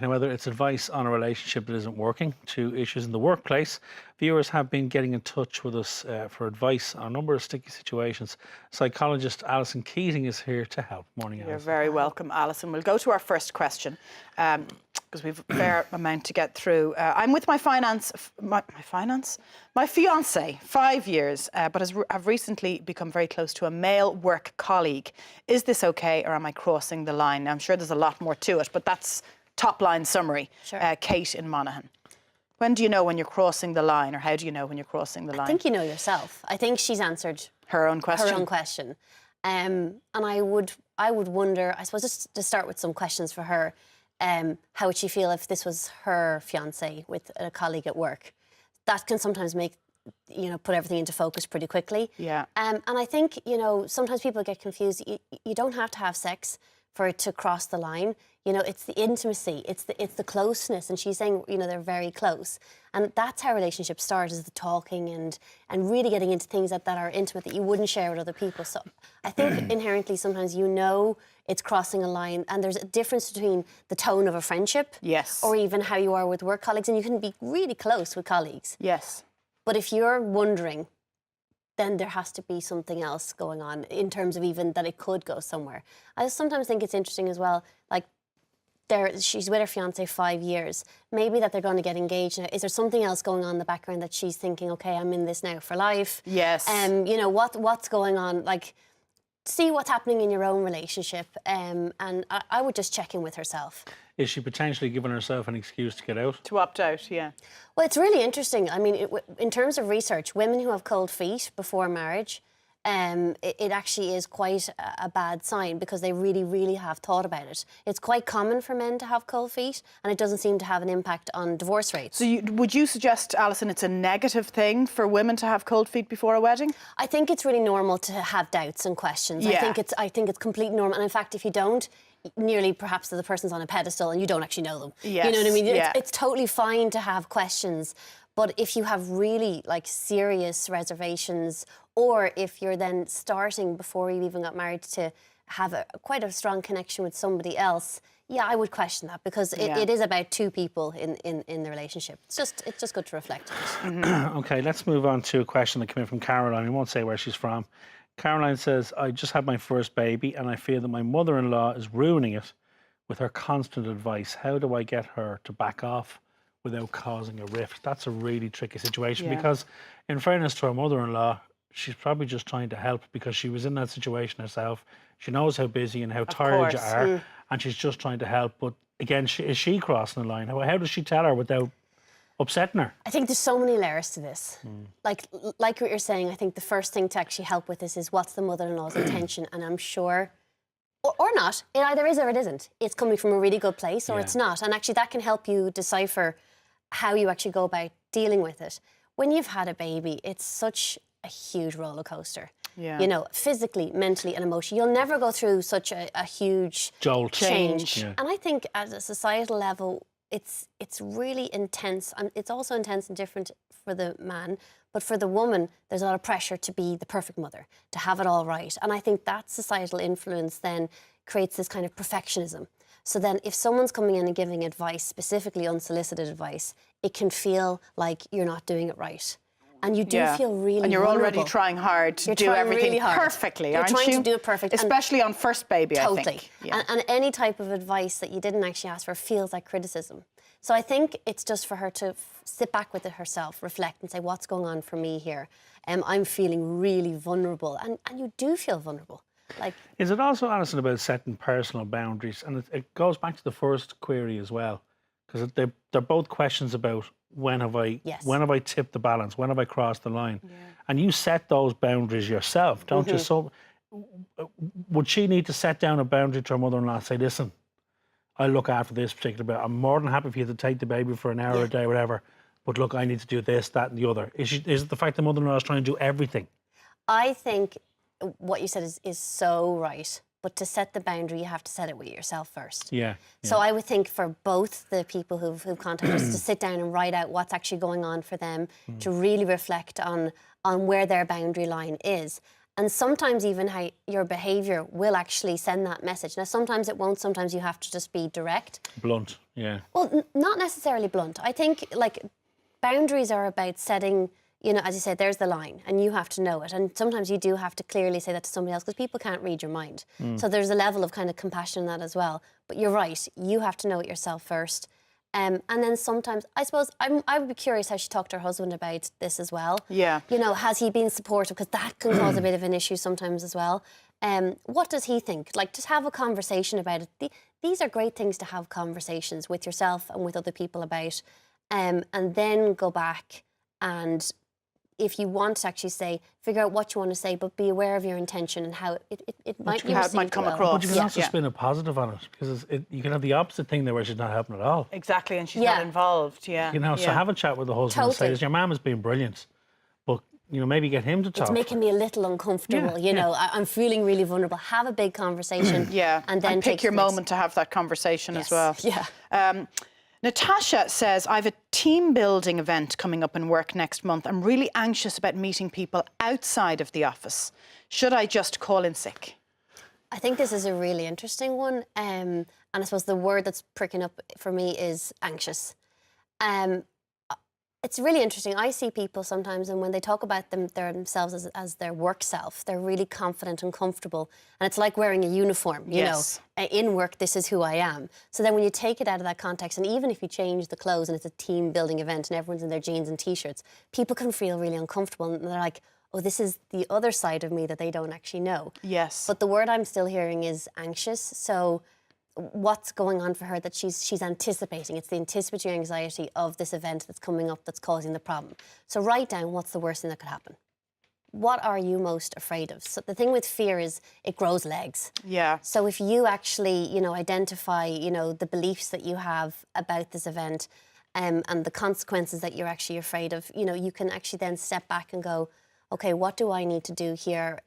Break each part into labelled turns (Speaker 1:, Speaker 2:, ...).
Speaker 1: Now, whether it's advice on a relationship that isn't working to issues in the workplace, viewers have been getting in touch with us for advice on a number of sticky situations. Psychologist Alison Keating is here to help. Morning,
Speaker 2: You're
Speaker 1: Alison.
Speaker 2: very welcome, Alison. We'll go to our first question because we've a fair amount to get through. I'm with my fiance, 5 years, but have recently become very close to a male work colleague. Is this okay, or am I crossing the line? Now, I'm sure there's a lot more to it, but that's top line summary.
Speaker 3: Sure.
Speaker 2: Kate in Monaghan. When do you know when you're crossing the line, or how do you know when you're crossing the line?
Speaker 3: I think you know yourself. I think she's answered
Speaker 2: her own question.
Speaker 3: Her own question. And I would wonder, I suppose, just to start with some questions for her, how would she feel if this was her fiancé with a colleague at work? That can sometimes make, put everything into focus pretty quickly.
Speaker 2: Yeah.
Speaker 3: And I think, sometimes people get confused. You don't have to have sex for it to cross the line. It's the intimacy, it's the closeness, and she's saying, they're very close. And that's how relationships start, is the talking and really getting into things that are intimate that you wouldn't share with other people. So I think inherently sometimes it's crossing a line, and there's a difference between the tone of a friendship,
Speaker 2: yes,
Speaker 3: or even how you are with work colleagues, and you can be really close with colleagues.
Speaker 2: Yes.
Speaker 3: But if you're wondering, then there has to be something else going on in terms of even that it could go somewhere. I sometimes think it's interesting as well, like, she's with her fiancé 5 years. Maybe that they're going to get engaged now. Is there something else going on in the background that she's thinking, okay, I'm in this now for life?
Speaker 2: Yes.
Speaker 3: What's going on? Like, see what's happening in your own relationship. And I would just check in with herself.
Speaker 1: Is she potentially giving herself an excuse to get out?
Speaker 2: To opt out, yeah.
Speaker 3: Well, it's really interesting. I mean, in terms of research, women who have cold feet before marriage, it actually is quite a bad sign, because they really, really have thought about it. It's quite common for men to have cold feet, and it doesn't seem to have an impact on divorce rates.
Speaker 2: So would you suggest, Alison, it's a negative thing for women to have cold feet before a wedding?
Speaker 3: I think it's really normal to have doubts and questions.
Speaker 2: Yeah.
Speaker 3: I think it's completely normal. And in fact, if you don't, nearly perhaps the person's on a pedestal and you don't actually know them.
Speaker 2: Yes.
Speaker 3: You know what I mean?
Speaker 2: Yeah.
Speaker 3: It's totally fine to have questions. But if you have really serious reservations, or if you're then starting before you even got married to have quite a strong connection with somebody else, yeah, I would question that, because it is about two people in the relationship. It's just good to reflect on it.
Speaker 1: Mm-hmm. Okay, let's move on to a question that came in from Caroline. I won't say where she's from. Caroline says, I just had my first baby and I feel that my mother-in-law is ruining it with her constant advice. How do I get her to back off without causing a rift? That's a really tricky situation, because in fairness to her mother-in-law, she's probably just trying to help, because she was in that situation herself. She knows how busy and how tired you are, and she's just trying to help. But again, is she crossing the line? How does she tell her without upsetting her?
Speaker 3: I think there's so many layers to this. Like what you're saying, I think the first thing to actually help with this is, what's the mother-in-law's intention? And I'm sure, or not, it either is or it isn't. It's coming from a really good place, or it's not. And actually that can help you decipher how you actually go about dealing with it. When you've had a baby, it's such a huge roller coaster.
Speaker 2: Yeah.
Speaker 3: Physically, mentally and emotionally. You'll never go through such a huge
Speaker 1: jolt
Speaker 3: change.
Speaker 1: Yeah.
Speaker 3: And I think at a societal level, it's really intense. And it's also intense and different for the man. But for the woman, there's a lot of pressure to be the perfect mother, to have it all right. And I think that societal influence then creates this kind of perfectionism. So then if someone's coming in and giving advice, specifically unsolicited advice, it can feel like you're not doing it right. And you do feel really
Speaker 2: And you're
Speaker 3: vulnerable.
Speaker 2: already trying hard to do everything
Speaker 3: really hard.
Speaker 2: perfectly,
Speaker 3: aren't you?
Speaker 2: You're
Speaker 3: trying to do it perfect.
Speaker 2: Especially on first baby,
Speaker 3: totally.
Speaker 2: I think. Yeah.
Speaker 3: And any type of advice that you didn't actually ask for feels like criticism. So I think it's just for her to sit back with it herself, reflect and say, what's going on for me here? I'm feeling really vulnerable. And you do feel vulnerable.
Speaker 1: Is it also, Alison, about setting personal boundaries? And it goes back to the first query as well, because they're both questions about when have I tipped the balance, when have I crossed the line? Yeah. And you set those boundaries yourself, don't you? So would she need to set down a boundary to her mother-in-law and say, listen, I'll look after this particular bit. I'm more than happy for you to take the baby for an hour a day, whatever. But look, I need to do this, that and the other. Is it the fact that mother-in-law is trying to do everything?
Speaker 3: I think what you said is so right. But to set the boundary, you have to set it with yourself first.
Speaker 1: Yeah.
Speaker 3: So I would think for both the people who've contacted us to sit down and write out what's actually going on for them, to really reflect on where their boundary line is. And sometimes even how your behaviour will actually send that message. Now, sometimes it won't. Sometimes you have to just be direct.
Speaker 1: Blunt, yeah.
Speaker 3: Well, not necessarily blunt. I think, like, boundaries are about setting, you know, as you said, there's the line and you have to know it. And sometimes you do have to clearly say that to somebody else because people can't read your mind. So there's a level of kind of compassion in that as well. But you're right. You have to know it yourself first. And then sometimes, I suppose, I would be curious how she talked to her husband about this as well.
Speaker 2: Yeah.
Speaker 3: You know, has he been supportive? Because that can cause a bit of an issue sometimes as well. What does he think? Like, just have a conversation about it. These are great things to have conversations with yourself and with other people about. And then go back and, if you want to actually say, figure out what you want to say, but be aware of your intention and how it might be
Speaker 2: how it
Speaker 3: received
Speaker 2: might come
Speaker 3: well.
Speaker 2: across.
Speaker 1: But you can also
Speaker 2: Yeah.
Speaker 1: spin a positive on it, because you can have the opposite thing there where she's not helping at all.
Speaker 2: Exactly, and she's
Speaker 3: Yeah.
Speaker 2: not involved. Yeah.
Speaker 1: You know, so
Speaker 2: yeah.
Speaker 1: have a chat with the husband and say,
Speaker 3: Totally.
Speaker 1: your mum has been brilliant, but, you know, maybe get him to talk.
Speaker 3: It's making me a little uncomfortable,
Speaker 1: Yeah,
Speaker 3: you know. I'm feeling really vulnerable. Have a big conversation.
Speaker 2: Yeah,
Speaker 3: And then
Speaker 2: pick
Speaker 3: take
Speaker 2: your
Speaker 3: the next-
Speaker 2: moment to have that conversation as
Speaker 3: Yes,
Speaker 2: well.
Speaker 3: yeah.
Speaker 2: Natasha says, I have a team building event coming up in work next month. I'm really anxious about meeting people outside of the office. Should I just call in sick?
Speaker 3: I think this is a really interesting one. And I suppose the word that's pricking up for me is anxious. It's really interesting. I see people sometimes, and when they talk about themselves as their work self, they're really confident and comfortable. And it's like wearing a uniform, you
Speaker 2: Yes.
Speaker 3: know. In work, this is who I am. So then when you take it out of that context, and even if you change the clothes and it's a team building event and everyone's in their jeans and T-shirts, people can feel really uncomfortable. And they're like, oh, this is the other side of me that they don't actually know.
Speaker 2: Yes.
Speaker 3: But the word I'm still hearing is anxious. So what's going on for her that she's anticipating? It's the anticipatory anxiety of this event that's coming up that's causing the problem. So write down what's the worst thing that could happen. What are you most afraid of? So the thing with fear is it grows legs.
Speaker 2: Yeah.
Speaker 3: So if you actually, you know, identify, you know, the beliefs that you have about this event and the consequences that you're actually afraid of, you know, you can actually then step back and go, okay, what do I need to do here?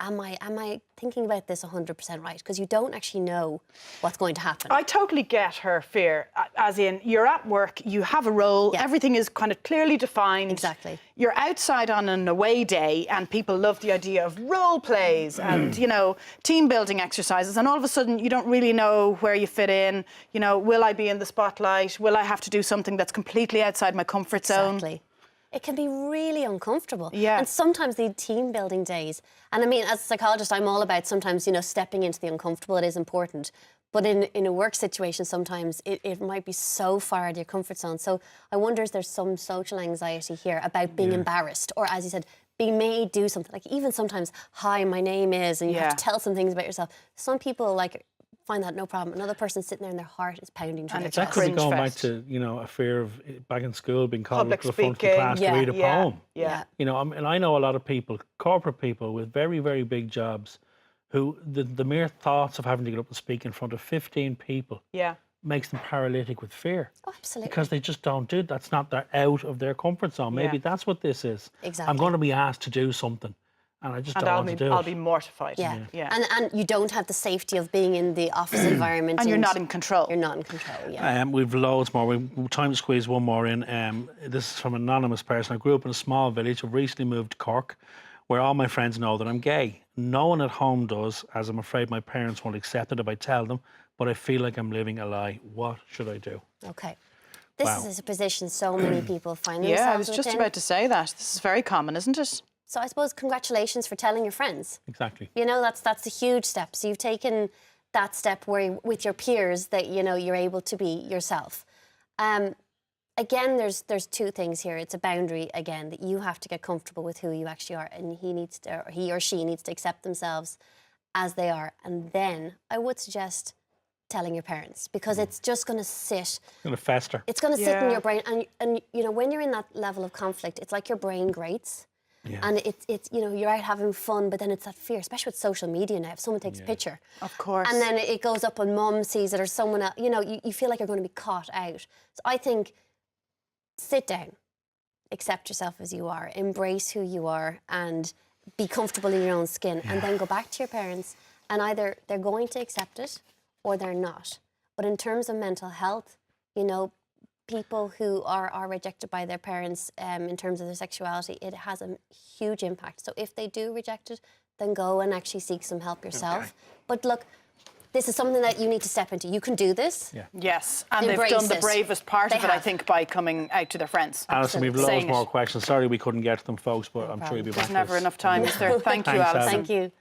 Speaker 3: Am I thinking about this 100% right? Because you don't actually know what's going to happen.
Speaker 2: I totally get her fear, as in you're at work, you have a role,
Speaker 3: Yeah.
Speaker 2: everything is kind of clearly defined.
Speaker 3: Exactly.
Speaker 2: You're outside on an away day and people love the idea of role plays and, you know, team building exercises, and all of a sudden you don't really know where you fit in. You know, will I be in the spotlight? Will I have to do something that's completely outside my comfort zone?
Speaker 3: Exactly. It can be really uncomfortable.
Speaker 2: Yeah.
Speaker 3: And sometimes the team building days. And I mean, as a psychologist, I'm all about sometimes, you know, stepping into the uncomfortable. It is important. But in a work situation, sometimes it might be so far out of your comfort zone. So I wonder if there's some social anxiety here about being embarrassed, or, as you said, being made do something. Like, even sometimes, hi, my name is, and you have to tell some things about yourself. Some people, like, find that no problem. Another person sitting there and their heart is pounding through
Speaker 2: And
Speaker 3: their
Speaker 2: it's a
Speaker 1: That
Speaker 3: chest.
Speaker 1: could be
Speaker 2: cringe
Speaker 1: going back
Speaker 2: fest.
Speaker 1: to, you know, a fear of back in school being called
Speaker 2: Public
Speaker 1: up to the front of the
Speaker 2: speaking.
Speaker 1: class
Speaker 3: Yeah.
Speaker 1: to read a poem.
Speaker 2: Yeah.
Speaker 1: You know, and I know a lot of people, corporate people with very, very big jobs, who the mere thoughts of having to get up and speak in front of 15 people
Speaker 2: Yeah.
Speaker 1: makes them paralytic with fear.
Speaker 3: Oh, absolutely.
Speaker 1: Because they just don't do it. That's not their out of their comfort zone. Maybe
Speaker 2: Yeah.
Speaker 1: that's what this is.
Speaker 3: Exactly.
Speaker 1: I'm going to be asked to do something, and I just
Speaker 2: And
Speaker 1: don't
Speaker 2: I'll
Speaker 1: want to do
Speaker 2: I'll
Speaker 1: it.
Speaker 2: be mortified.
Speaker 3: Yeah.
Speaker 2: Yeah.
Speaker 3: And you don't have the safety of being in the office environment.
Speaker 2: And you're not in control.
Speaker 3: You're not in control, yeah.
Speaker 1: We've loads more. We've time to squeeze one more in. This is from an anonymous person. I grew up in a small village. I've recently moved to Cork, where all my friends know that I'm gay. No one at home does, as I'm afraid my parents won't accept it if I tell them, but I feel like I'm living a lie. What should I do?
Speaker 3: Okay. This
Speaker 1: Wow.
Speaker 3: is a position so many people find
Speaker 2: Yeah,
Speaker 3: themselves
Speaker 2: I was just
Speaker 3: within.
Speaker 2: about to say that. This is very common, isn't it?
Speaker 3: So I suppose congratulations for telling your friends.
Speaker 1: Exactly.
Speaker 3: You know, that's a huge step. So you've taken that step where with your peers that, you know, you're able to be yourself. Again, there's two things here. It's a boundary, again, that you have to get comfortable with who you actually are, and he or she needs to accept themselves as they are. And then I would suggest telling your parents, because it's just going to sit.
Speaker 1: It's going to fester.
Speaker 3: It's going to sit in
Speaker 2: Yeah.
Speaker 3: your brain, and you know, when you're in that level of conflict, it's like your brain grates.
Speaker 1: Yeah.
Speaker 3: And it's you know, you're out having fun, but then it's that fear, especially with social media now. If someone takes a picture,
Speaker 2: Of course.
Speaker 3: and then it goes up and mum sees it or someone else, you know, you feel like you're going to be caught out. So I think sit down, accept yourself as you are, embrace who you are, and be comfortable in your own skin, and then go back to your parents, and either they're going to accept it or they're not. But in terms of mental health, you know, people who are rejected by their parents in terms of their sexuality, it has a huge impact. So if they do reject it, then go and actually seek some help yourself.
Speaker 1: Okay.
Speaker 3: But look, this is something that you need to step into. You can do this.
Speaker 1: Yeah.
Speaker 2: Yes, and
Speaker 3: Embrace
Speaker 2: they've done the
Speaker 3: it.
Speaker 2: bravest part
Speaker 3: They
Speaker 2: of it, I
Speaker 3: have.
Speaker 2: think, by coming out to their friends.
Speaker 1: Alison, we've loads
Speaker 2: Saying
Speaker 1: more
Speaker 2: it.
Speaker 1: questions. Sorry we couldn't get to them, folks, but I'm sure you'll be back.
Speaker 2: There's
Speaker 1: to
Speaker 2: never
Speaker 1: us.
Speaker 2: enough time, is there? Thank you,
Speaker 1: Thanks,
Speaker 2: Alison.
Speaker 1: Adam.
Speaker 3: Thank you.